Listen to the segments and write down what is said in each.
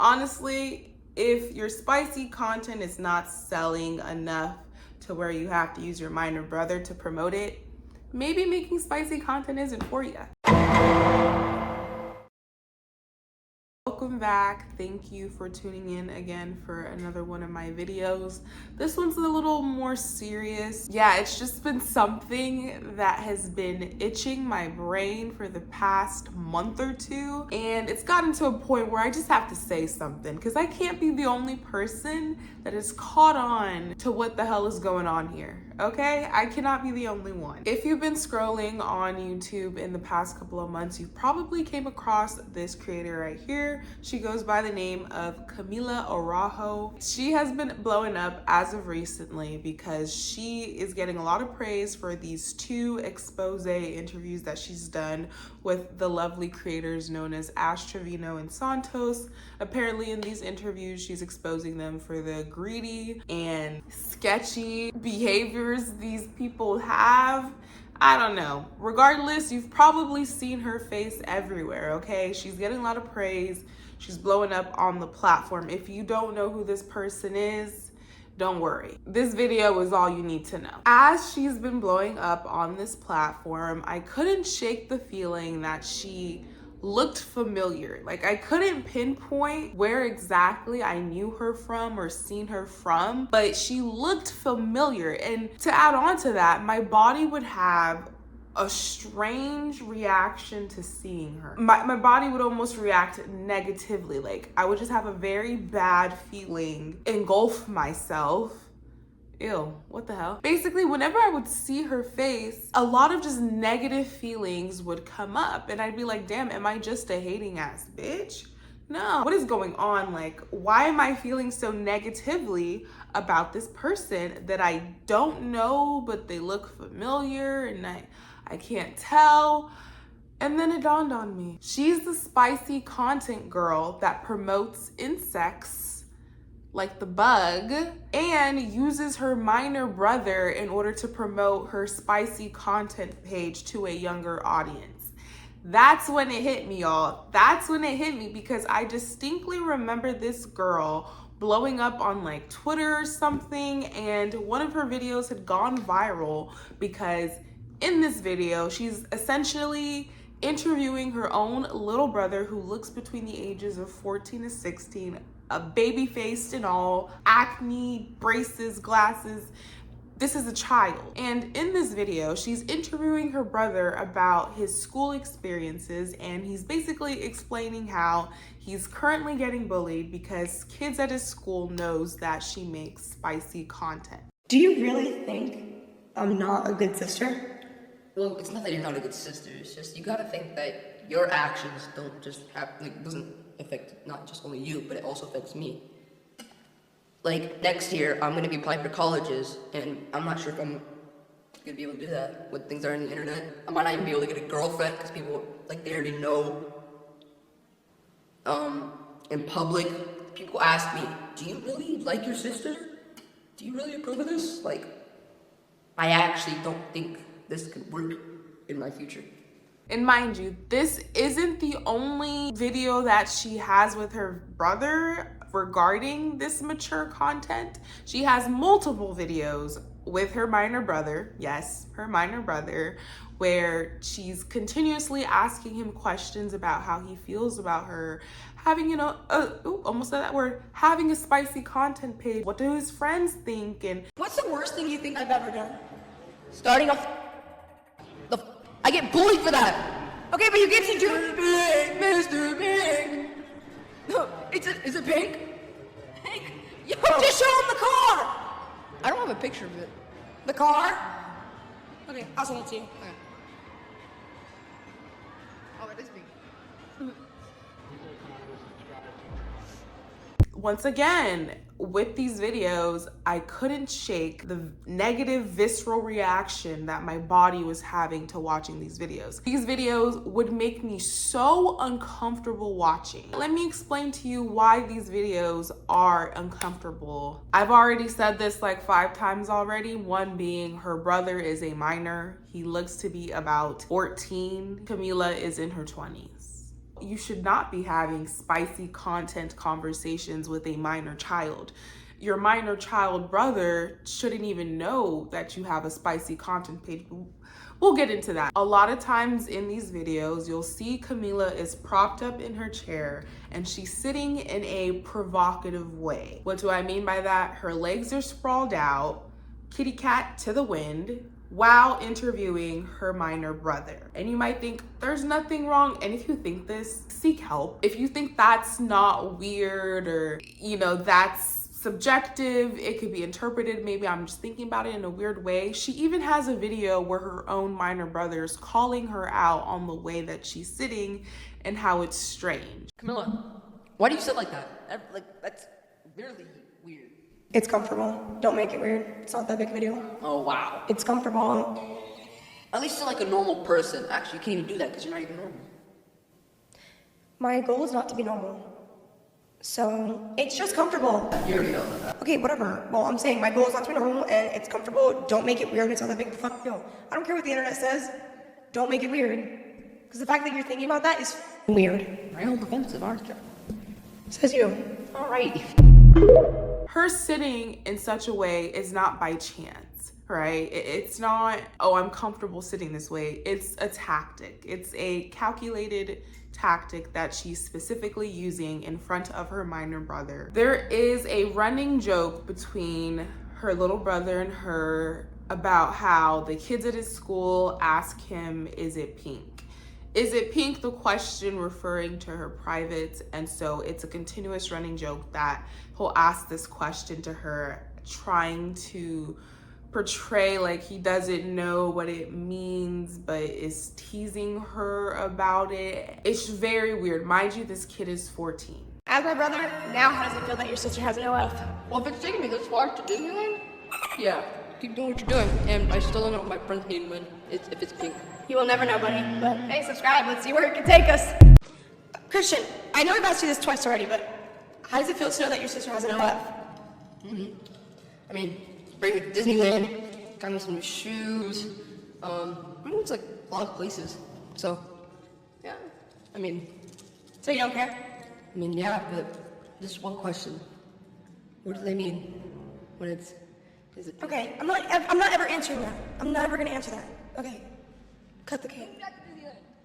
Honestly, if your spicy content is not selling enough to where you have to use your minor brother to promote it, maybe making spicy content isn't for you. Welcome back. Thank you for tuning in again for another one of my videos. This one's a little more serious. Yeah, it's just been something that has been itching my brain for the past month or two, and it's gotten to a point where I just have to say something because I can't be the only person that is caught on to what the hell is going on here. Okay, I cannot be the only one. If you've been scrolling on YouTube in the past couple of months, you've probably came across this creator right here. She goes by the name of Camilla Araujo. She has been blowing up as of recently because she is getting a lot of praise for these 2 expose interviews that she's done with the lovely creators known as Ash Trevino and Santos. Apparently in these interviews, she's exposing them for the greedy and sketchy behaviors these people have. I don't know. Regardless, you've probably seen her face everywhere, okay? She's getting a lot of praise. She's blowing up on the platform. If you don't know who this person is, don't worry. This video is all you need to know. As she's been blowing up on this platform, I couldn't shake the feeling that she looked familiar. Like, I couldn't pinpoint where exactly I knew her from or seen her from, but she looked familiar. And to add on to that, my body would have a strange reaction to seeing her. My body would almost react negatively. Like, I would just have a very bad feeling engulf myself. Ew, what the hell? Basically, whenever I would see her face, a lot of just negative feelings would come up, and I'd be like, damn, am I just a hating ass bitch? No, what is going on? Like, why am I feeling so negatively about this person that I don't know, but they look familiar and I can't tell? And then it dawned on me. She's the spicy content girl that promotes insects like the bug and uses her minor brother in order to promote her spicy content page to a younger audience. That's when it hit me, y'all. That's when it hit me, because I distinctly remember this girl blowing up on like Twitter or something, and one of her videos had gone viral because in this video, she's essentially interviewing her own little brother who looks between the ages of 14 to 16, baby-faced and all, acne, braces, glasses. This is a child. And in this video, she's interviewing her brother about his school experiences, and he's basically explaining how he's currently getting bullied because kids at his school knows that she makes spicy content. Do you really think I'm not a good sister? Well, it's not that you're not a good sister, it's just you gotta think that your actions don't just have, like, doesn't affect not just only you, but it also affects me. Like, next year, I'm gonna be applying for colleges, and I'm not sure if I'm gonna be able to do that with things that are on the internet. I might not even be able to get a girlfriend, because people, like, they already know. In public, people ask me, do you really like your sister? Do you really approve of this? Like, I actually don't think this could work in my future. And mind you, this isn't the only video that she has with her brother regarding this mature content. She has multiple videos with her minor brother, yes, her minor brother, where she's continuously asking him questions about how he feels about her having, you know, almost said that word, having a spicy content page. What do his friends think? And What's the worst thing you think I've ever done? Starting off, I get bullied for that. Okay, but you get to do Big, Mr. Big. No, is it pink? Pink. Yo, just show him the car! I don't have a picture of it. The car? Okay, I'll send it to you. Okay. Oh, it is big. once again, with these videos, I couldn't shake the negative visceral reaction that my body was having to watching these videos. These videos would make me so uncomfortable watching. Let me explain to you why these videos are uncomfortable. I've already said this like 5 times already. One being, her brother is a minor. He looks to be about 14. Camilla is in her 20s. you should not be having spicy content conversations with a minor child. Your minor child brother shouldn't even know that you have a spicy content page. We'll get into that. A lot of times in these videos, you'll see Camilla is propped up in her chair and she's sitting in a provocative way. What do I mean by that? Her legs are sprawled out, kitty cat to the wind, while interviewing her minor brother. And you might think there's nothing wrong. And if you think this, seek help. If you think that's not weird or, that's subjective, it could be interpreted, maybe I'm just thinking about it in a weird way. She even has a video where her own minor brother is calling her out on the way that she's sitting and how it's strange. Camilla, why do you sit like that? Like, that's really weird. It's comfortable. Don't make it weird. It's not that big of a deal. Oh, wow. It's comfortable. At least you're like a normal person. Actually, you can't even do that because you're not even normal. My goal is not to be normal. So, it's just comfortable. You already know that. Okay, whatever. Well, I'm saying my goal is not to be normal and it's comfortable. Don't make it weird. It's not that big of a fuck deal. I don't care what the internet says. Don't make it weird. Because the fact that you're thinking about that is weird. Real defensive, aren't you? Says you. All right. Her sitting in such a way is not by chance, right? It's not, oh, I'm comfortable sitting this way. It's a tactic. It's a calculated tactic that she's specifically using in front of her minor brother. There is a running joke between her little brother and her about how the kids at his school ask him, is it pink? Is it pink? The question referring to her privates. And so it's a continuous running joke that he'll ask this question to her, trying to portray like he doesn't know what it means, but is teasing her about it. It's very weird. Mind you, this kid is 14. As my brother, now how does it feel that your sister has an OF? Well, if it's taking me this far to Disneyland, yeah, keep doing what you're doing. And I still don't know what my friend's name when if it's pink. You will never know, buddy. But hey, subscribe. Let's see where it can take us. Christian, I know I've asked you this twice already, but how does it feel to know that your sister has an OF? I mean, bring me to Disneyland, got me some new shoes. It's like a lot of places. So, yeah, So you don't care? Yeah, but just one question. What do they mean when is it? Okay, I'm not ever answering that. I'm not ever gonna answer that. Okay, cut the cake.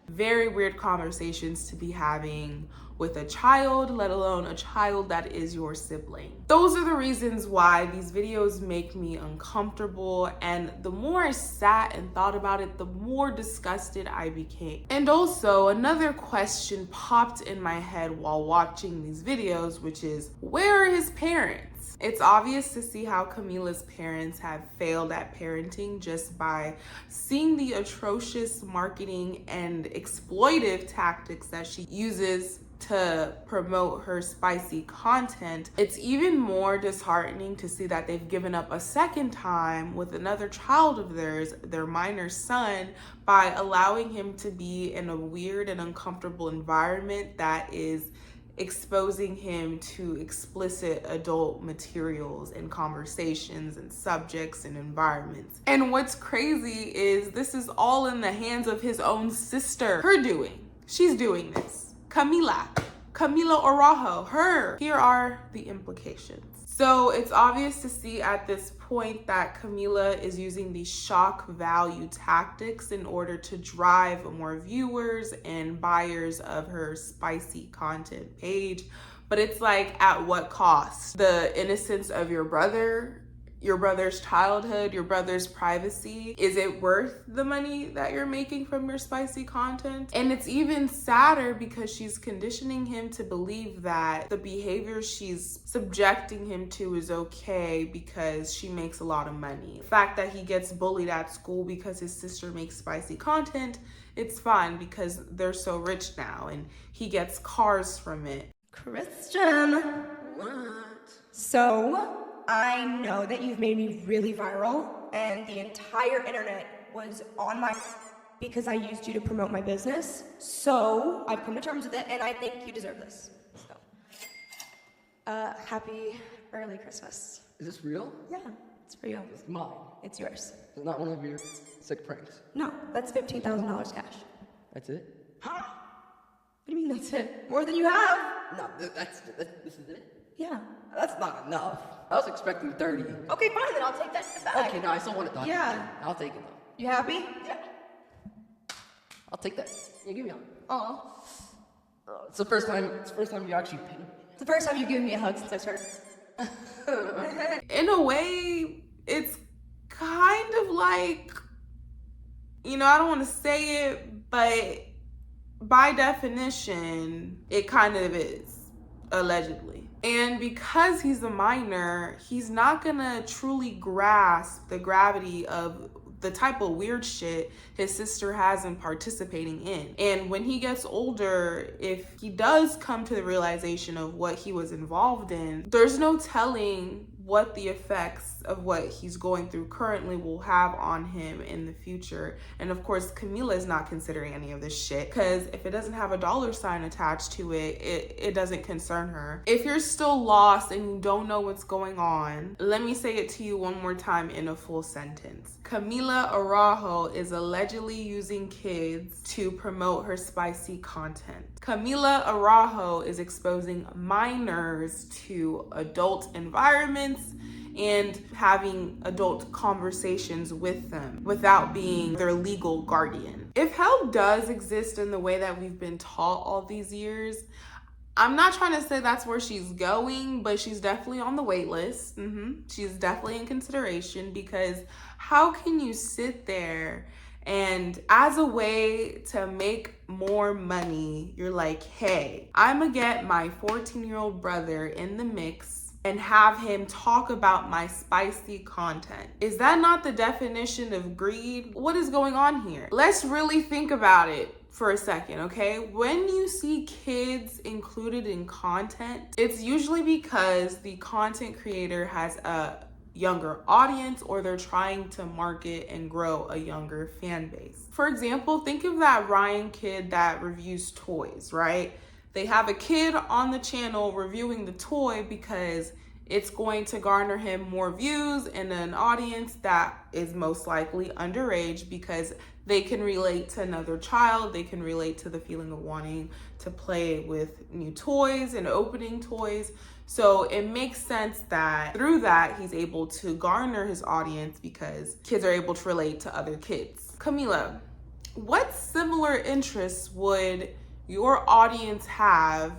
Very weird conversations to be having with a child, let alone a child that is your sibling. Those are the reasons why these videos make me uncomfortable, and the more I sat and thought about it, the more disgusted I became. And also, another question popped in my head while watching these videos, which is, where are his parents? It's obvious to see how Camilla's parents have failed at parenting just by seeing the atrocious marketing and exploitive tactics that she uses to promote her spicy content. It's even more disheartening to see that they've given up a second time with another child of theirs, their minor son, by allowing him to be in a weird and uncomfortable environment that is exposing him to explicit adult materials and conversations and subjects and environments. And what's crazy is this is all in the hands of his own sister. She's doing this. Camilla Araujo, her. Here are the implications. So it's obvious to see at this point that Camilla is using these shock value tactics in order to drive more viewers and buyers of her spicy content page. But it's like, at what cost? The innocence of your brother, your brother's childhood, your brother's privacy? Is it worth the money that you're making from your spicy content? And it's even sadder because she's conditioning him to believe that the behavior she's subjecting him to is okay because she makes a lot of money. The fact that he gets bullied at school because his sister makes spicy content, it's fine because they're so rich now and he gets cars from it. Christian. What? So, I know that you've made me really viral, and the entire internet was on my because I used you to promote my business. So, I've come to terms with it, and I think you deserve this. So, happy early Christmas. Is this real? Yeah, it's for you. It's mine. It's yours. It's not one of your sick pranks. No, that's $15,000 cash. That's it? What do you mean That's it. More than you have. No, this is it. Yeah. That's not enough. I was expecting 30. Okay, fine, then I'll take that back. Okay, no, I still want it done. Yeah. I'll take it though. You happy? Yeah. I'll take that. Yeah, give me one. Aw. It's the first time you actually paid. It's the first time you've given me a hug since I started. In a way, it's kind of like, I don't want to say it, but by definition, it kind of is, allegedly. And because he's a minor, he's not gonna truly grasp the gravity of the type of weird shit his sister has him participating in. And when he gets older, if he does come to the realization of what he was involved in, there's no telling what the effects of what he's going through currently will have on him in the future. And of course, Camilla is not considering any of this shit, because if it doesn't have a dollar sign attached to it, it doesn't concern her. If you're still lost and you don't know what's going on, let me say it to you one more time in a full sentence. Camilla Araujo is allegedly using kids to promote her spicy content. Camilla Araujo is exposing minors to adult environments and having adult conversations with them without being their legal guardian. If help does exist in the way that we've been taught all these years, I'm not trying to say that's where she's going, but she's definitely on the wait list. She's definitely in consideration, because how can you sit there and as a way to make more money, you're like, hey, I'm gonna get my 14-year-old brother in the mix and have him talk about my spicy content. Is that not the definition of greed? What is going on here? Let's really think about it for a second, okay? When you see kids included in content, it's usually because the content creator has a younger audience, or they're trying to market and grow a younger fan base. For example, think of that Ryan kid that reviews toys, right? They have a kid on the channel reviewing the toy because it's going to garner him more views and an audience that is most likely underage, because they can relate to another child. They can relate to the feeling of wanting to play with new toys and opening toys. So it makes sense that through that, he's able to garner his audience because kids are able to relate to other kids. Camilla, what similar interests would your audience have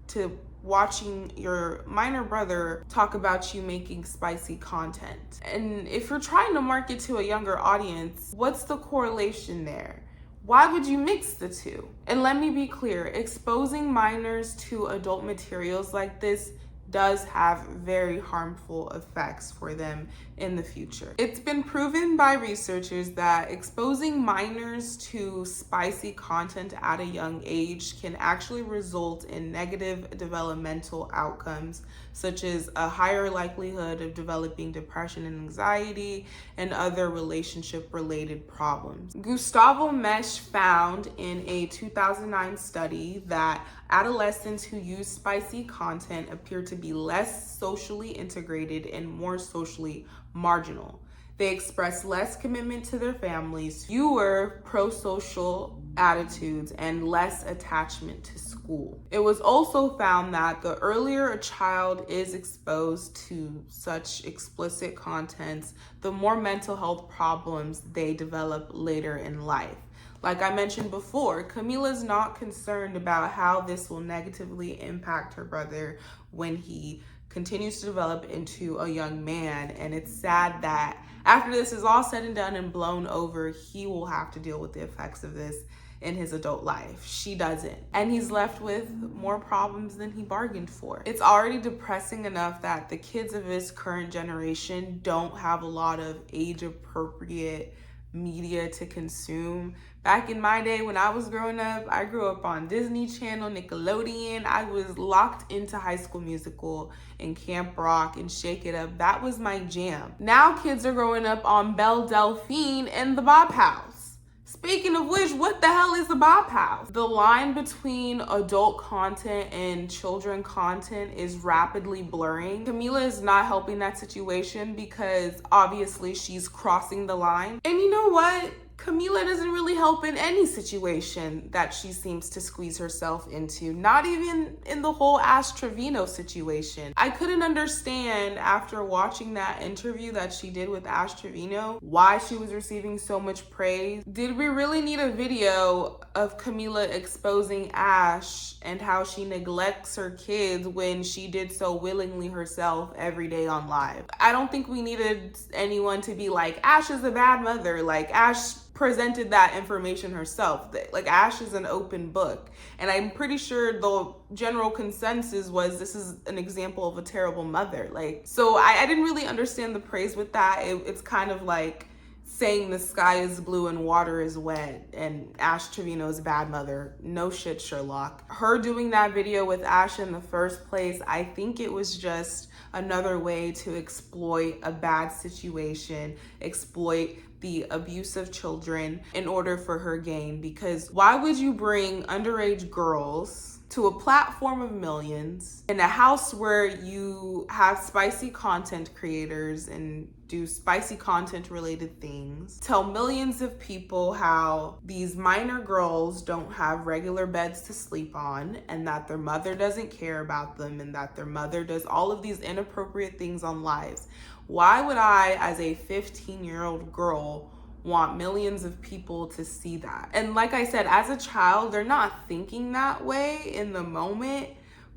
to watching your minor brother talk about you making spicy content? And if you're trying to market to a younger audience, what's the correlation there? Why would you mix the two? And let me be clear, exposing minors to adult materials like this does have very harmful effects for them in the future. It's been proven by researchers that exposing minors to spicy content at a young age can actually result in negative developmental outcomes, such as a higher likelihood of developing depression and anxiety and other relationship-related problems. Gustavo Mesh found in a 2009 study that adolescents who use spicy content appear to be less socially integrated and more socially marginal. They express less commitment to their families, fewer pro-social attitudes, and less attachment to school. It was also found that the earlier a child is exposed to such explicit contents, the more mental health problems they develop later in life. Like I mentioned before, Camilla's not concerned about how this will negatively impact her brother when he continues to develop into a young man. And it's sad that after this is all said and done and blown over, he will have to deal with the effects of this in his adult life. She doesn't. And he's left with more problems than he bargained for. It's already depressing enough that the kids of this current generation don't have a lot of age-appropriate media to consume. Back in my day when I was growing up, I grew up on Disney Channel, Nickelodeon. I was locked into High School Musical and Camp Rock and Shake It Up. That was my jam. Now kids are growing up on Belle Delphine and the Bop House. Speaking of which, what the hell is the Bop House? The line between adult content and children content is rapidly blurring. Camilla is not helping that situation because obviously she's crossing the line. And you know what? Camilla doesn't really help in any situation that she seems to squeeze herself into, not even in the whole Ash Trevino situation. I couldn't understand after watching that interview that she did with Ash Trevino why she was receiving so much praise. Did we really need a video of Camilla exposing Ash and how she neglects her kids when she did so willingly herself every day on live? I don't think we needed anyone to be like, Ash is a bad mother. Like, Ash presented that information herself. Like, Ash is an open book. And I'm pretty sure the general consensus was this is an example of a terrible mother. Like, so I didn't really understand the praise with that. It's kind of like saying the sky is blue and water is wet and Ash Trevino's a bad mother. No shit, Sherlock. Her doing that video with Ash in the first place, I think it was just another way to exploit a bad situation, exploit the abuse of children in order for her gain. Because why would you bring underage girls to a platform of millions in a house where you have spicy content creators and do spicy content related things, tell millions of people how these minor girls don't have regular beds to sleep on and that their mother doesn't care about them and that their mother does all of these inappropriate things on lives? Why would I, as a 15-year-old girl, want millions of people to see that? And like I said, as a child, they're not thinking that way in the moment,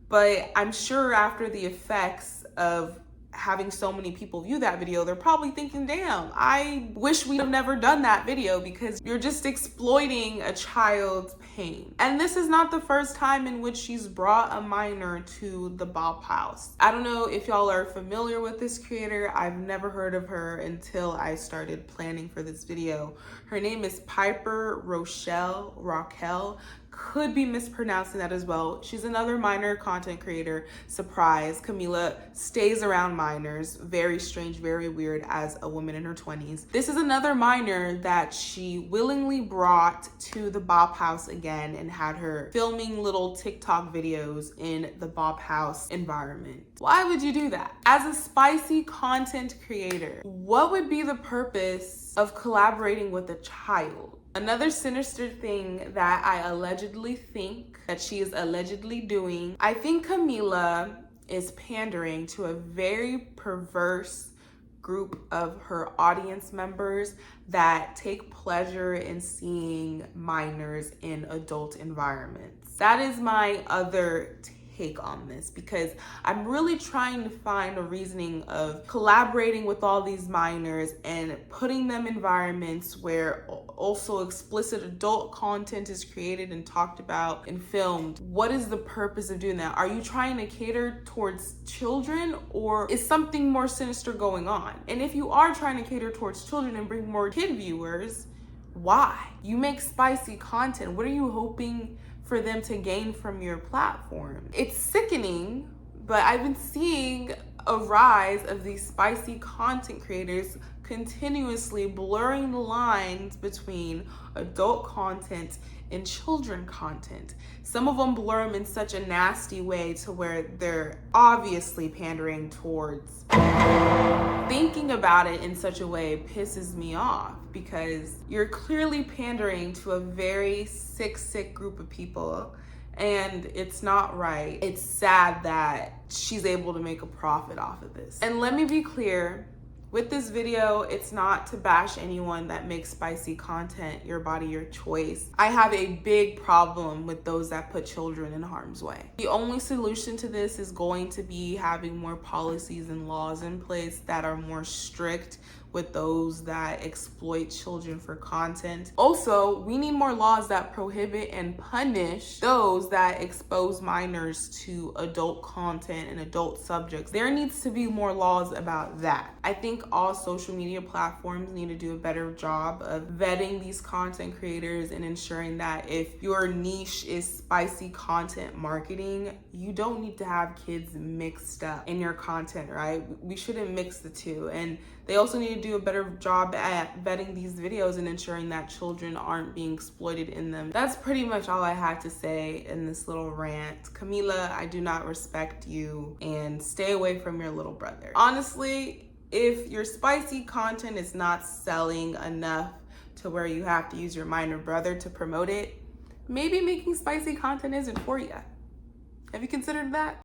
but I'm sure after the effects of having so many people view that video, they're probably thinking, damn, I wish we'd have never done that video, because you're just exploiting a child's pain. And this is not the first time in which she's brought a minor to the Bop House. I don't know if y'all are familiar with this creator. I've never heard of her until I started planning for this video. Her name is Piper Raquel. Could be mispronouncing that as well. She's another minor content creator. Surprise, Camilla stays around minors. Very strange, very weird as a woman in her 20s. This is another minor that she willingly brought to the Bop House again and had her filming little TikTok videos in the Bop House environment. Why would you do that? As a spicy content creator, what would be the purpose of collaborating with a child? Another sinister thing that I allegedly think that she is allegedly doing, I think Camilla is pandering to a very perverse group of her audience members that take pleasure in seeing minors in adult environments. That is my other take on this, because I'm really trying to find a reasoning of collaborating with all these minors and putting them in environments where also explicit adult content is created and talked about and filmed. What is the purpose of doing that? Are you trying to cater towards children, or is something more sinister going on? And if you are trying to cater towards children and bring more kid viewers, why? You make spicy content. What are you hoping for them to gain from your platform? It's sickening, but I've been seeing a rise of these spicy content creators continuously blurring the lines between adult content and children content. Some of them blur them in such a nasty way to where they're obviously pandering towards. Thinking about it in such a way pisses me off, because you're clearly pandering to a very sick group of people, and it's not right. It's sad that she's able to make a profit off of this. And let me be clear, with this video, it's not to bash anyone that makes spicy content, your body, your choice. I have a big problem with those that put children in harm's way. The only solution to this is going to be having more policies and laws in place that are more strict with those that exploit children for content. Also, we need more laws that prohibit and punish those that expose minors to adult content and adult subjects. There needs to be more laws about that. I think all social media platforms need to do a better job of vetting these content creators and ensuring that if your niche is spicy content marketing, you don't need to have kids mixed up in your content, right? We shouldn't mix the two. And they also need to do a better job at vetting these videos and ensuring that children aren't being exploited in them. That's pretty much all I had to say in this little rant. Camilla, I do not respect you, and stay away from your little brother. Honestly, if your spicy content is not selling enough to where you have to use your minor brother to promote it, maybe making spicy content isn't for you. Have you considered that?